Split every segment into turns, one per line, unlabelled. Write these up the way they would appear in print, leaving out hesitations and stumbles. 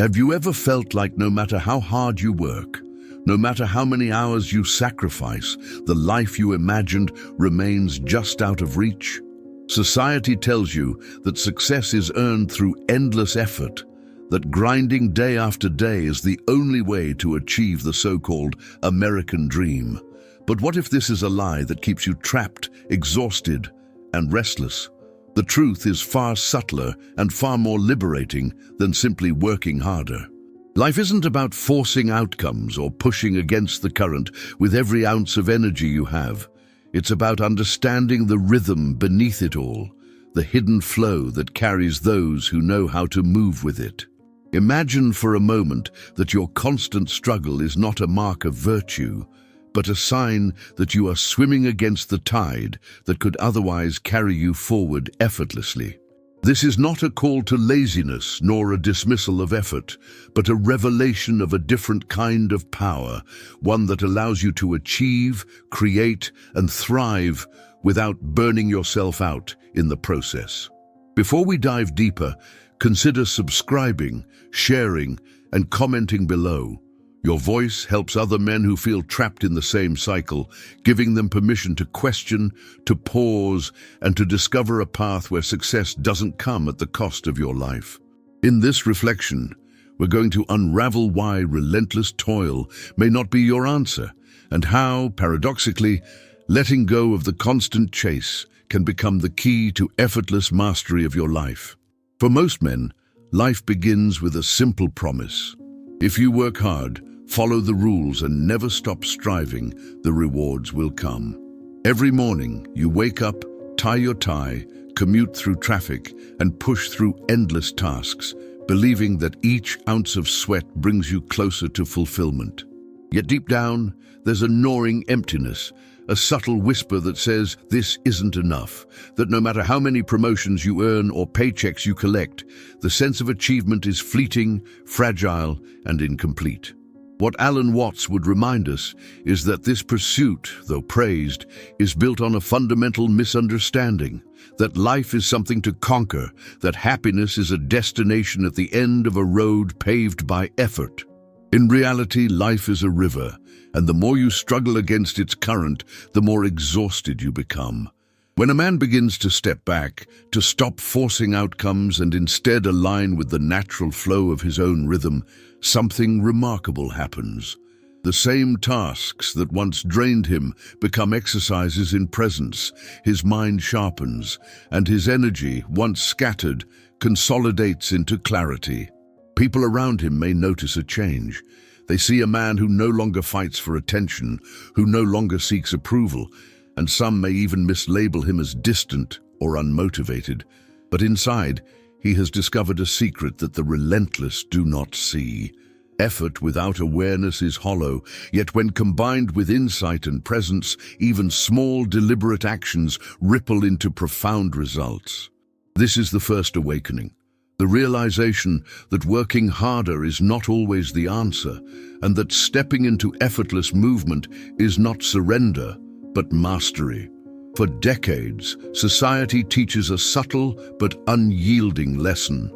Have you ever felt like no matter how hard you work, no matter how many hours you sacrifice, the life you imagined remains just out of reach? Society tells you that success is earned through endless effort, that grinding day after day is the only way to achieve the so-called American dream. But what if this is a lie that keeps you trapped, exhausted, and restless? The truth is far subtler and far more liberating than simply working harder. Life isn't about forcing outcomes or pushing against the current with every ounce of energy you have. It's about understanding the rhythm beneath it all, the hidden flow that carries those who know how to move with it. Imagine for a moment that your constant struggle is not a mark of virtue, but a sign that you are swimming against the tide that could otherwise carry you forward effortlessly. This is not a call to laziness nor a dismissal of effort, but a revelation of a different kind of power, one that allows you to achieve, create, and thrive without burning yourself out in the process. Before we dive deeper, consider subscribing, sharing, and commenting below. Your voice helps other men who feel trapped in the same cycle, giving them permission to question, to pause, and to discover a path where success doesn't come at the cost of your life. In this reflection, we're going to unravel why relentless toil may not be your answer, and how, paradoxically, letting go of the constant chase can become the key to effortless mastery of your life. For most men, life begins with a simple promise. If you work hard, follow the rules, and never stop striving, the rewards will come. Every morning, you wake up, tie your tie, commute through traffic, and push through endless tasks, believing that each ounce of sweat brings you closer to fulfillment. Yet deep down, there's a gnawing emptiness, a subtle whisper that says this isn't enough, that no matter how many promotions you earn or paychecks you collect, the sense of achievement is fleeting, fragile, and incomplete. What Alan Watts would remind us is that this pursuit, though praised, is built on a fundamental misunderstanding, that life is something to conquer, that happiness is a destination at the end of a road paved by effort. In reality, life is a river, and the more you struggle against its current, the more exhausted you become. When a man begins to step back, to stop forcing outcomes and instead align with the natural flow of his own rhythm, something remarkable happens. The same tasks that once drained him become exercises in presence. His mind sharpens, and his energy, once scattered, consolidates into clarity. People around him may notice a change. They see a man who no longer fights for attention, who no longer seeks approval, and some may even mislabel him as distant or unmotivated. But inside, he has discovered a secret that the relentless do not see. Effort without awareness is hollow, yet when combined with insight and presence, even small, deliberate actions ripple into profound results. This is the first awakening. The realization that working harder is not always the answer, and that stepping into effortless movement is not surrender, but mastery. For decades, society teaches a subtle but unyielding lesson.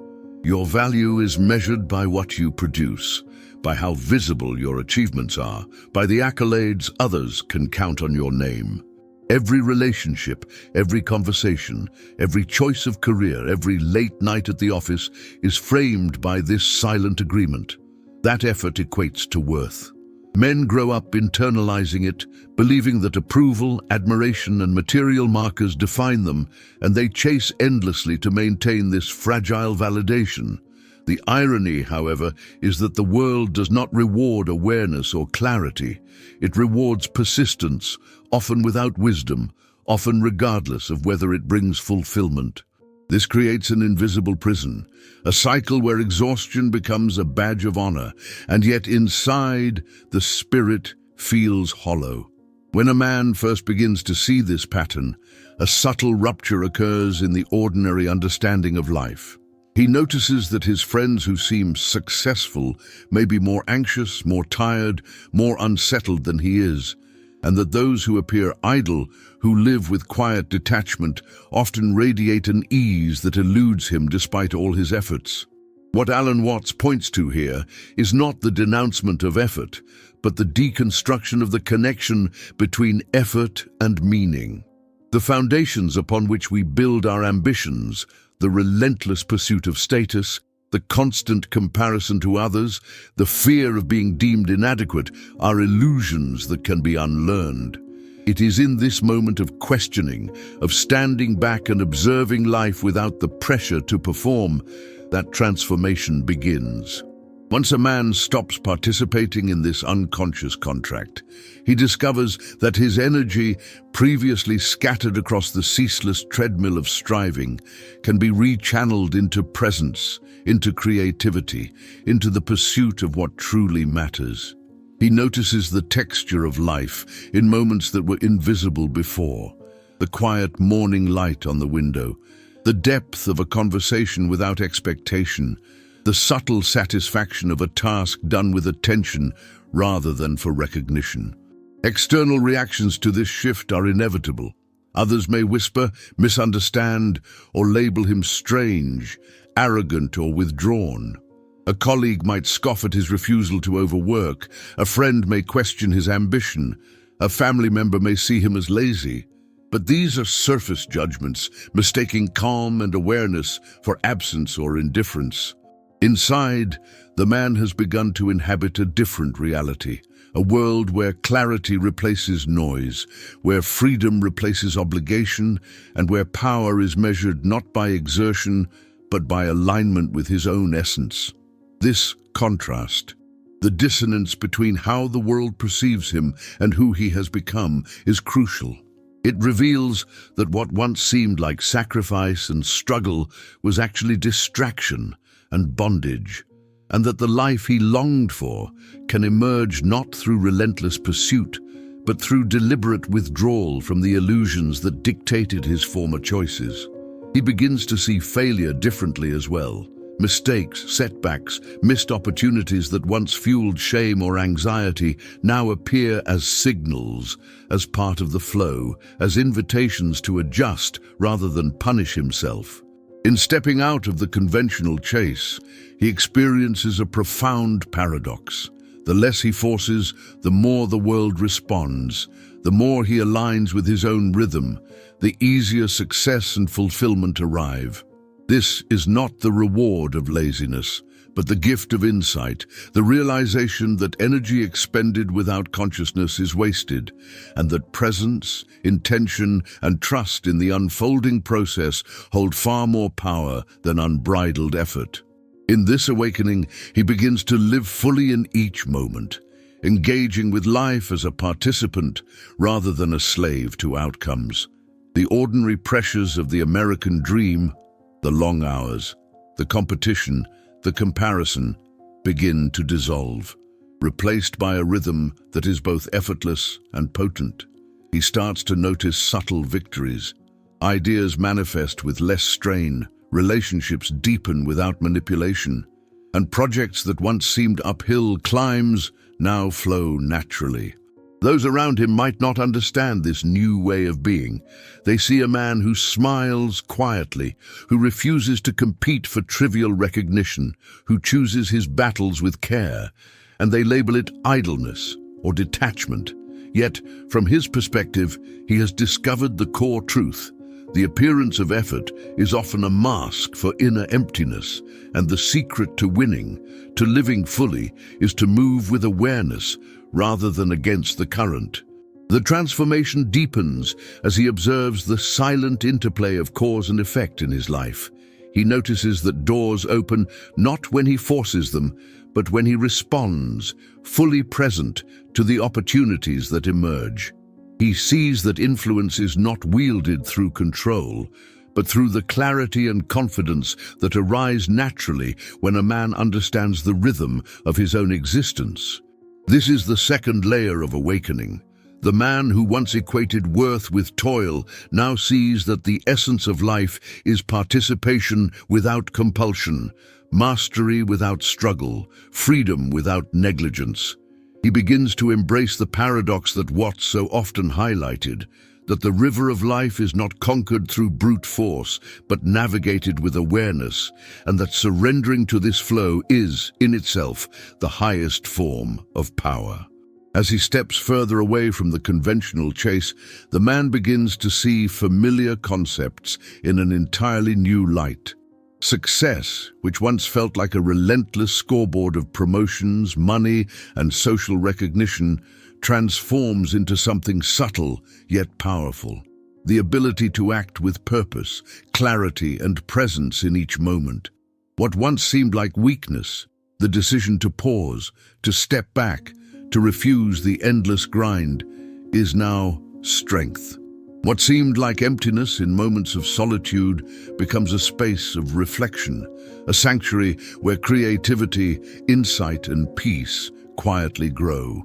Your value is measured by what you produce, by how visible your achievements are, by the accolades others can count on your name. Every relationship, every conversation, every choice of career, every late night at the office is framed by this silent agreement. That effort equates to worth. Men grow up internalizing it, believing that approval, admiration, and material markers define them, and they chase endlessly to maintain this fragile validation. The irony, however, is that the world does not reward awareness or clarity. It rewards persistence, often without wisdom, often regardless of whether it brings fulfillment. This creates an invisible prison, a cycle where exhaustion becomes a badge of honor, and yet inside, the spirit feels hollow. When a man first begins to see this pattern, a subtle rupture occurs in the ordinary understanding of life. He notices that his friends who seem successful may be more anxious, more tired, more unsettled than he is, and that those who appear idle, who live with quiet detachment, often radiate an ease that eludes him despite all his efforts. What Alan Watts points to here is not the denouncement of effort, but the deconstruction of the connection between effort and meaning. The foundations upon which we build our ambitions, the relentless pursuit of status, the constant comparison to others, the fear of being deemed inadequate, are illusions that can be unlearned. It is in this moment of questioning, of standing back and observing life without the pressure to perform, that transformation begins. Once a man stops participating in this unconscious contract, he discovers that his energy, previously scattered across the ceaseless treadmill of striving, can be rechanneled into presence, into creativity, into the pursuit of what truly matters. He notices the texture of life in moments that were invisible before, the quiet morning light on the window, the depth of a conversation without expectation, the subtle satisfaction of a task done with attention rather than for recognition. External reactions to this shift are inevitable. Others may whisper, misunderstand, or label him strange, arrogant, or withdrawn. A colleague might scoff at his refusal to overwork, a friend may question his ambition, a family member may see him as lazy. But these are surface judgments, mistaking calm and awareness for absence or indifference. Inside, the man has begun to inhabit a different reality, a world where clarity replaces noise, where freedom replaces obligation, and where power is measured not by exertion, but by alignment with his own essence. This contrast, the dissonance between how the world perceives him and who he has become, is crucial. It reveals that what once seemed like sacrifice and struggle was actually distraction and bondage, and that the life he longed for can emerge not through relentless pursuit, but through deliberate withdrawal from the illusions that dictated his former choices. He begins to see failure differently as well. Mistakes, setbacks, missed opportunities that once fueled shame or anxiety now appear as signals, as part of the flow, as invitations to adjust rather than punish himself. In stepping out of the conventional chase, he experiences a profound paradox. The less he forces, the more the world responds. The more he aligns with his own rhythm, the easier success and fulfillment arrive. This is not the reward of laziness, but the gift of insight, the realization that energy expended without consciousness is wasted, and that presence, intention, and trust in the unfolding process hold far more power than unbridled effort. In this awakening, he begins to live fully in each moment, engaging with life as a participant rather than a slave to outcomes. The ordinary pressures of the American dream, the long hours, the competition, the comparison, begin to dissolve, replaced by a rhythm that is both effortless and potent. He starts to notice subtle victories. Ideas manifest with less strain, relationships deepen without manipulation, and projects that once seemed uphill climbs now flow naturally. Those around him might not understand this new way of being. They see a man who smiles quietly, who refuses to compete for trivial recognition, who chooses his battles with care, and they label it idleness or detachment. Yet, from his perspective, he has discovered the core truth. The appearance of effort is often a mask for inner emptiness, and the secret to winning, to living fully, is to move with awareness rather than against the current. The transformation deepens as he observes the silent interplay of cause and effect in his life. He notices that doors open not when he forces them, but when he responds, fully present to the opportunities that emerge. He sees that influence is not wielded through control, but through the clarity and confidence that arise naturally when a man understands the rhythm of his own existence. This is the second layer of awakening. The man who once equated worth with toil now sees that the essence of life is participation without compulsion, mastery without struggle, freedom without negligence. He begins to embrace the paradox that Watts so often highlighted. that the river of life is not conquered through brute force, but navigated with awareness, and that surrendering to this flow is, in itself, the highest form of power. As he steps further away from the conventional chase, the man begins to see familiar concepts in an entirely new light. Success, which once felt like a relentless scoreboard of promotions, money, and social recognition, transforms into something subtle yet powerful. The ability to act with purpose, clarity, and presence in each moment. What once seemed like weakness, the decision to pause, to step back, to refuse the endless grind, is now strength. What seemed like emptiness in moments of solitude becomes a space of reflection, a sanctuary where creativity, insight, and peace quietly grow.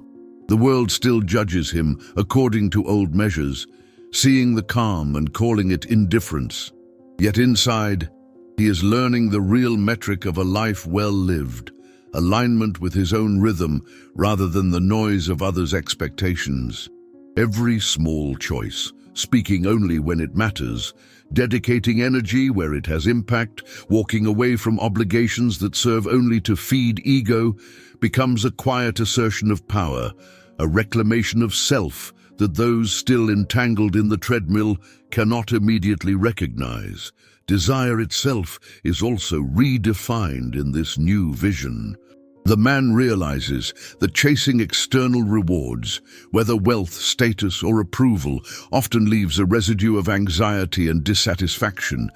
The world still judges him according to old measures, seeing the calm and calling it indifference. Yet inside, he is learning the real metric of a life well lived, alignment with his own rhythm rather than the noise of others' expectations. Every small choice, speaking only when it matters, dedicating energy where it has impact, walking away from obligations that serve only to feed ego, becomes a quiet assertion of power, a reclamation of self that those still entangled in the treadmill cannot immediately recognize. Desire itself is also redefined in this new vision. The man realizes that chasing external rewards, whether wealth, status, or approval, often leaves a residue of anxiety and dissatisfaction,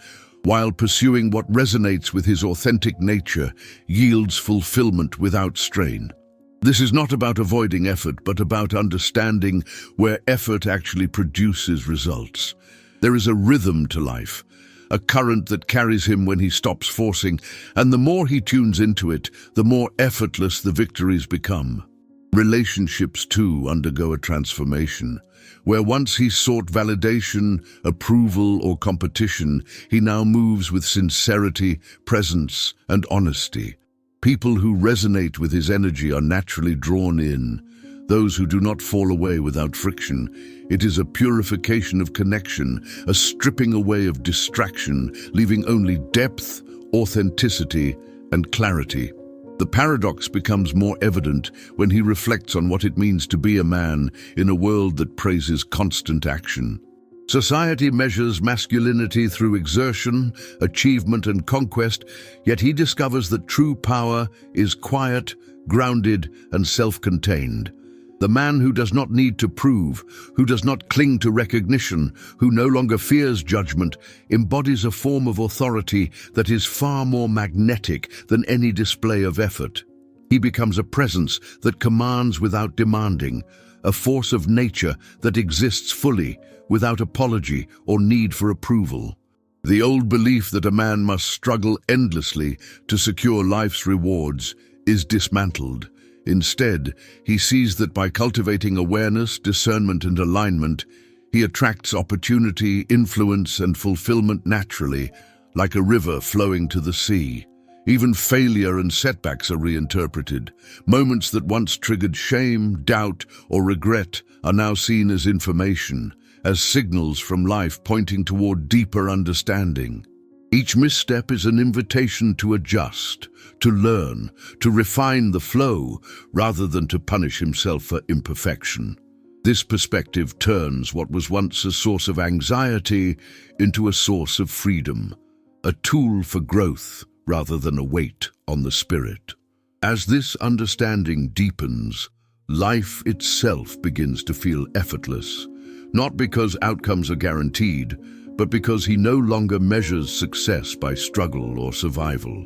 while pursuing what resonates with his authentic nature yields fulfillment without strain. This is not about avoiding effort, but about understanding where effort actually produces results. There is a rhythm to life, a current that carries him when he stops forcing, and the more he tunes into it, the more effortless the victories become. Relationships, too, undergo a transformation. Where once he sought validation, approval, or competition, he now moves with sincerity, presence, and honesty. People who resonate with his energy are naturally drawn in. Those who do not fall away without friction. It is a purification of connection, a stripping away of distraction, leaving only depth, authenticity, and clarity. The paradox becomes more evident when he reflects on what it means to be a man in a world that praises constant action. Society measures masculinity through exertion, achievement, and conquest, yet he discovers that true power is quiet, grounded, and self-contained. The man who does not need to prove, who does not cling to recognition, who no longer fears judgment, embodies a form of authority that is far more magnetic than any display of effort. He becomes a presence that commands without demanding, a force of nature that exists fully, without apology or need for approval. The old belief that a man must struggle endlessly to secure life's rewards is dismantled. Instead, he sees that by cultivating awareness, discernment, and alignment, he attracts opportunity, influence, and fulfillment naturally, like a river flowing to the sea. Even failure and setbacks are reinterpreted. Moments that once triggered shame, doubt, or regret are now seen as information, as signals from life pointing toward deeper understanding. Each misstep is an invitation to adjust, to learn, to refine the flow, rather than to punish himself for imperfection. This perspective turns what was once a source of anxiety into a source of freedom, a tool for growth rather than a weight on the spirit. As this understanding deepens, life itself begins to feel effortless, not because outcomes are guaranteed, but because he no longer measures success by struggle or survival.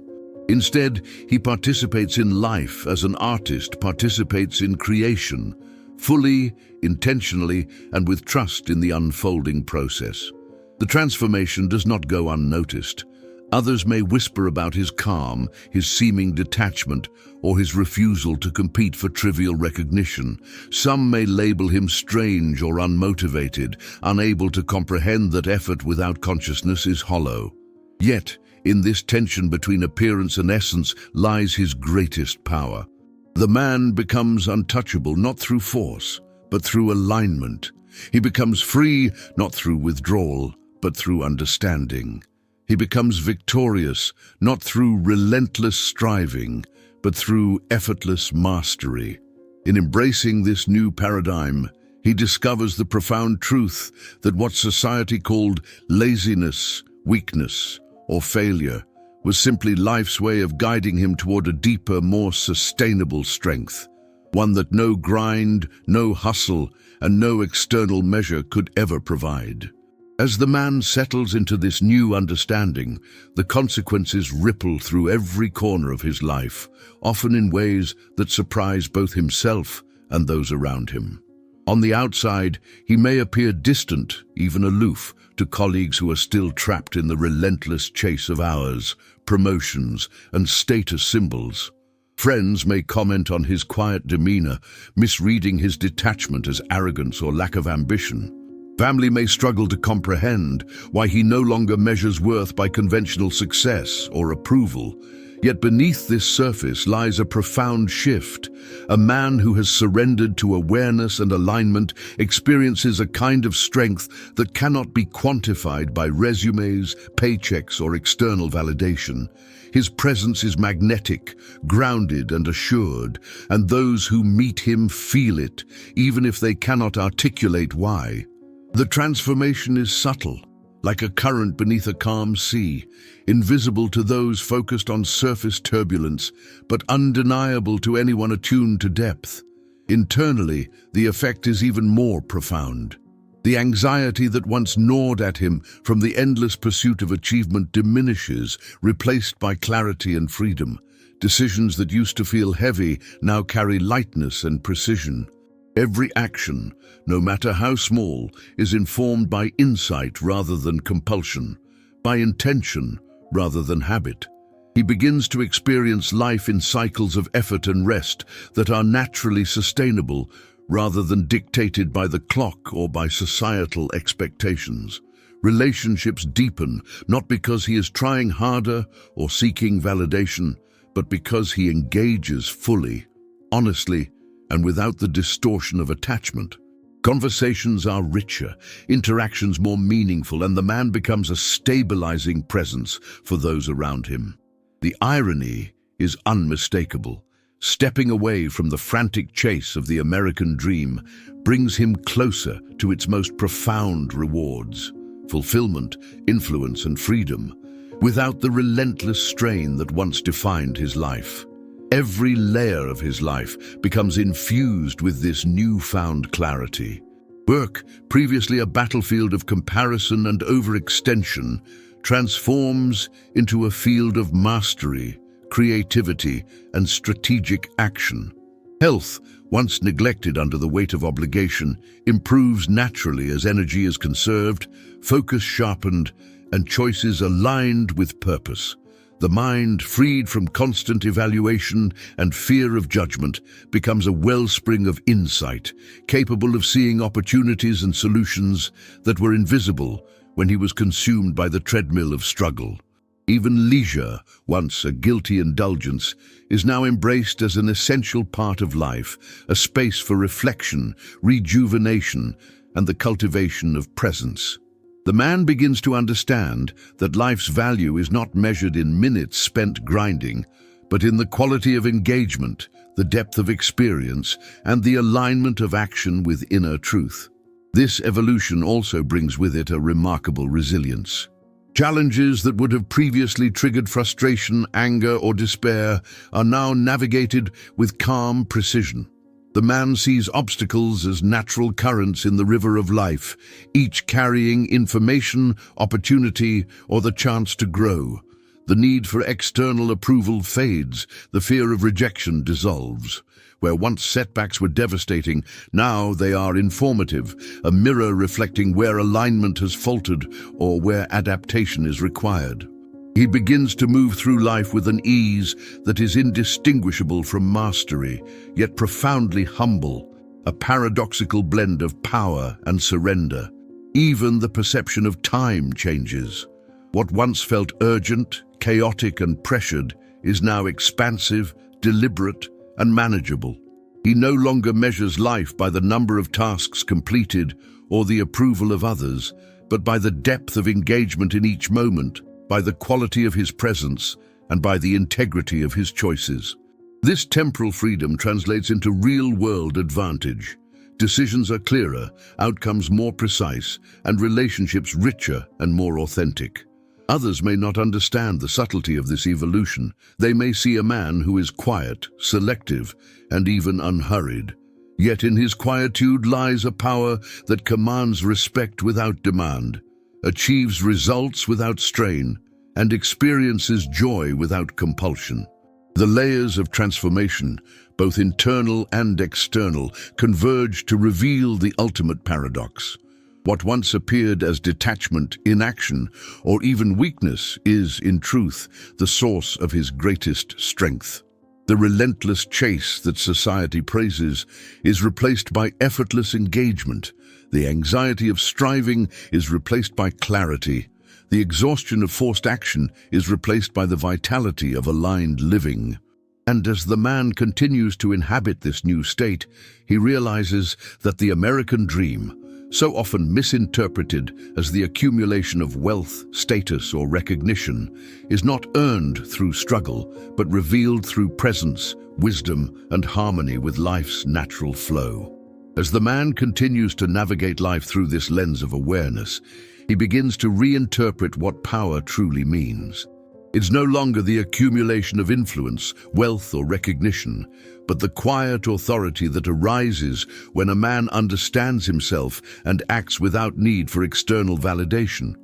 Instead, he participates in life as an artist participates in creation, fully, intentionally, and with trust in the unfolding process. The transformation does not go unnoticed. Others may whisper about his calm, his seeming detachment, or his refusal to compete for trivial recognition. Some may label him strange or unmotivated, unable to comprehend that effort without consciousness is hollow. Yet, in this tension between appearance and essence lies his greatest power. The man becomes untouchable not through force, but through alignment, He becomes free not through withdrawal, but through understanding. He becomes victorious not through relentless striving, but through effortless mastery. In embracing this new paradigm, he discovers the profound truth that what society called laziness, weakness, or failure was simply life's way of guiding him toward a deeper, more sustainable strength, one that no grind, no hustle, and no external measure could ever provide. As the man settles into this new understanding, the consequences ripple through every corner of his life, often in ways that surprise both himself and those around him. On the outside, he may appear distant, even aloof, to colleagues who are still trapped in the relentless chase of hours, promotions, and status symbols. Friends may comment on his quiet demeanor, misreading his detachment as arrogance or lack of ambition. Family may struggle to comprehend why he no longer measures worth by conventional success or approval. Yet beneath this surface lies a profound shift. A man who has surrendered to awareness and alignment experiences a kind of strength that cannot be quantified by resumes, paychecks, or external validation. His presence is magnetic, grounded, and assured, and those who meet him feel it, even if they cannot articulate why. The transformation is subtle, like a current beneath a calm sea, invisible to those focused on surface turbulence, but undeniable to anyone attuned to depth. Internally, the effect is even more profound. The anxiety that once gnawed at him from the endless pursuit of achievement diminishes, replaced by clarity and freedom. Decisions that used to feel heavy now carry lightness and precision. Every action, no matter how small, is informed by insight rather than compulsion, by intention rather than habit. He begins to experience life in cycles of effort and rest that are naturally sustainable rather than dictated by the clock or by societal expectations. Relationships deepen not because he is trying harder or seeking validation, but because he engages fully, honestly, and without the distortion of attachment. Conversations are richer, interactions more meaningful, and the man becomes a stabilizing presence for those around him. The irony is unmistakable. Stepping away from the frantic chase of the American dream brings him closer to its most profound rewards: fulfillment, influence, and freedom, without the relentless strain that once defined his life. Every layer of his life becomes infused with this newfound clarity. Work, previously a battlefield of comparison and overextension, transforms into a field of mastery, creativity, and strategic action. Health, once neglected under the weight of obligation, improves naturally as energy is conserved, focus sharpened, and choices aligned with purpose. The mind, freed from constant evaluation and fear of judgment, becomes a wellspring of insight, capable of seeing opportunities and solutions that were invisible when he was consumed by the treadmill of struggle. Even leisure, once a guilty indulgence, is now embraced as an essential part of life, a space for reflection, rejuvenation, and the cultivation of presence. The man begins to understand that life's value is not measured in minutes spent grinding, but in the quality of engagement, the depth of experience, and the alignment of action with inner truth. This evolution also brings with it a remarkable resilience. Challenges that would have previously triggered frustration, anger, or despair are now navigated with calm precision. The man sees obstacles as natural currents in the river of life, each carrying information, opportunity, or the chance to grow. The need for external approval fades, the fear of rejection dissolves. Where once setbacks were devastating, now they are informative, a mirror reflecting where alignment has faltered or where adaptation is required. He begins to move through life with an ease that is indistinguishable from mastery, yet profoundly humble, a paradoxical blend of power and surrender. Even the perception of time changes. What once felt urgent, chaotic, and pressured is now expansive, deliberate, and manageable. He no longer measures life by the number of tasks completed or the approval of others, but by the depth of engagement in each moment, by the quality of his presence, and by the integrity of his choices. This temporal freedom translates into real-world advantage. Decisions are clearer, outcomes more precise, and relationships richer and more authentic. Others may not understand the subtlety of this evolution. They may see a man who is quiet, selective, and even unhurried. Yet in his quietude lies a power that commands respect without demand, achieves results without strain, and experiences joy without compulsion. The layers of transformation, both internal and external, converge to reveal the ultimate paradox. What once appeared as detachment, inaction, or even weakness is, in truth, the source of his greatest strength. The relentless chase that society praises is replaced by effortless engagement. The anxiety of striving is replaced by clarity. The exhaustion of forced action is replaced by the vitality of aligned living. And as the man continues to inhabit this new state, he realizes that the American dream, so often misinterpreted as the accumulation of wealth, status, or recognition, is not earned through struggle, but revealed through presence, wisdom, and harmony with life's natural flow. As the man continues to navigate life through this lens of awareness, he begins to reinterpret what power truly means. It's no longer the accumulation of influence, wealth, or recognition, but the quiet authority that arises when a man understands himself and acts without need for external validation.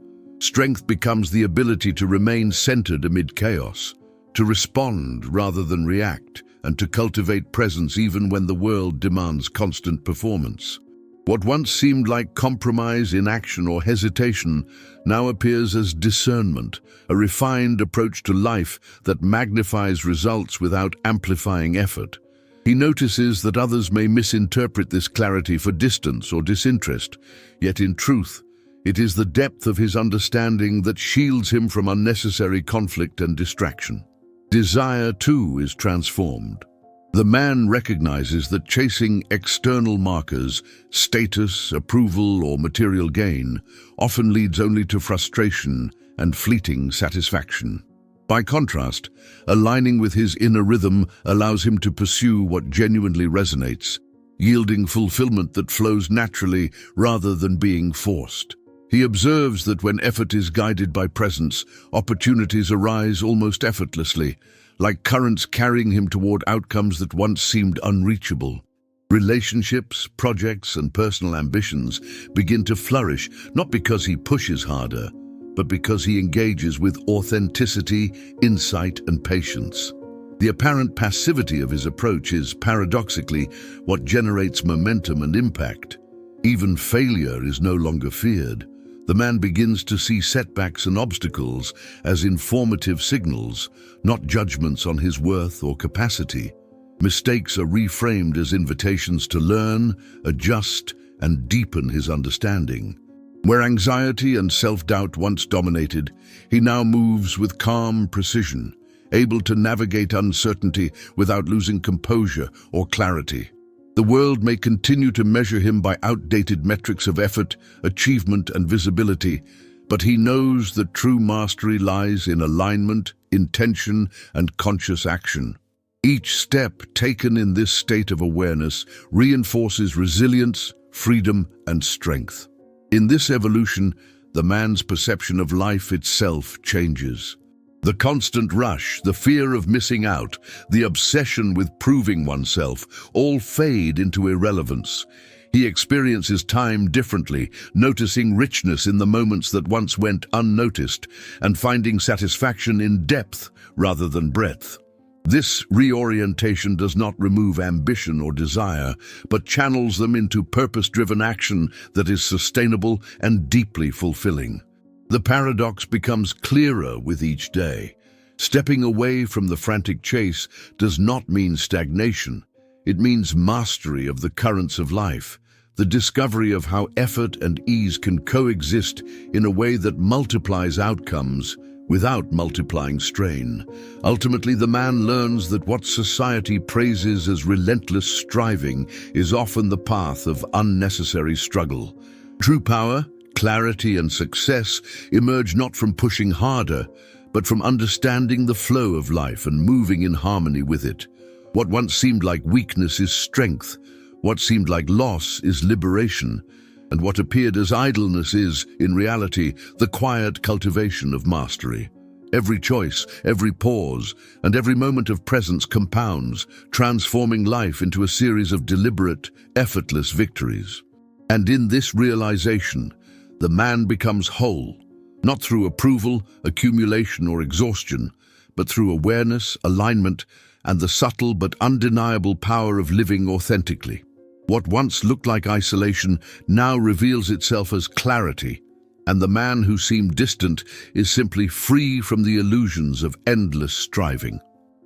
Strength becomes the ability to remain centered amid chaos, to respond rather than react, and to cultivate presence even when the world demands constant performance. What once seemed like compromise, inaction, or hesitation now appears as discernment, a refined approach to life that magnifies results without amplifying effort. He notices that others may misinterpret this clarity for distance or disinterest, yet in truth, it is the depth of his understanding that shields him from unnecessary conflict and distraction. Desire, too, is transformed. The man recognizes that chasing external markers, status, approval, or material gain often leads only to frustration and fleeting satisfaction. By contrast, aligning with his inner rhythm allows him to pursue what genuinely resonates, yielding fulfillment that flows naturally rather than being forced. He observes that when effort is guided by presence, opportunities arise almost effortlessly, like currents carrying him toward outcomes that once seemed unreachable. Relationships, projects, and personal ambitions begin to flourish, not because he pushes harder, but because he engages with authenticity, insight, and patience. The apparent passivity of his approach is, paradoxically, what generates momentum and impact. Even failure is no longer feared. The man begins to see setbacks and obstacles as informative signals, not judgments on his worth or capacity. Mistakes are reframed as invitations to learn, adjust, and deepen his understanding. Where anxiety and self-doubt once dominated, he now moves with calm precision, able to navigate uncertainty without losing composure or clarity. The world may continue to measure him by outdated metrics of effort, achievement, and visibility, but he knows that true mastery lies in alignment, intention, and conscious action. Each step taken in this state of awareness reinforces resilience, freedom, and strength. In this evolution, the man's perception of life itself changes. The constant rush, the fear of missing out, the obsession with proving oneself, all fade into irrelevance. He experiences time differently, noticing richness in the moments that once went unnoticed, and finding satisfaction in depth rather than breadth. This reorientation does not remove ambition or desire, but channels them into purpose-driven action that is sustainable and deeply fulfilling. The paradox becomes clearer with each day. Stepping away from the frantic chase does not mean stagnation. It means mastery of the currents of life, the discovery of how effort and ease can coexist in a way that multiplies outcomes without multiplying strain. Ultimately, the man learns that what society praises as relentless striving is often the path of unnecessary struggle. True power, clarity, and success emerge not from pushing harder, but from understanding the flow of life and moving in harmony with it. What once seemed like weakness is strength. What seemed like loss is liberation. And what appeared as idleness is, in reality, the quiet cultivation of mastery. Every choice, every pause, and every moment of presence compounds, transforming life into a series of deliberate, effortless victories. And in this realization, the man becomes whole, not through approval, accumulation, or exhaustion, but through awareness, alignment, and the subtle but undeniable power of living authentically. What once looked like isolation now reveals itself as clarity, and the man who seemed distant is simply free from the illusions of endless striving.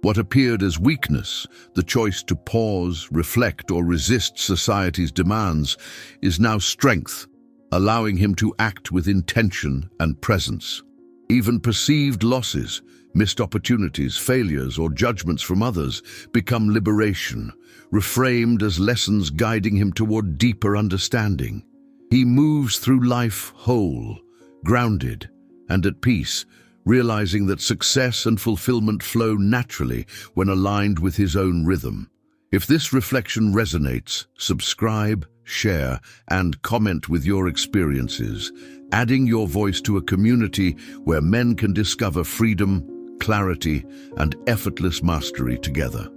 What appeared as weakness, the choice to pause, reflect, or resist society's demands, is now strength, allowing him to act with intention and presence. Even perceived losses, missed opportunities, failures, or judgments from others become liberation, reframed as lessons guiding him toward deeper understanding. He moves through life whole, grounded, and at peace, realizing that success and fulfillment flow naturally when aligned with his own rhythm. If this reflection resonates, subscribe, share, and comment with your experiences, adding your voice to a community where men can discover freedom, clarity, and effortless mastery together.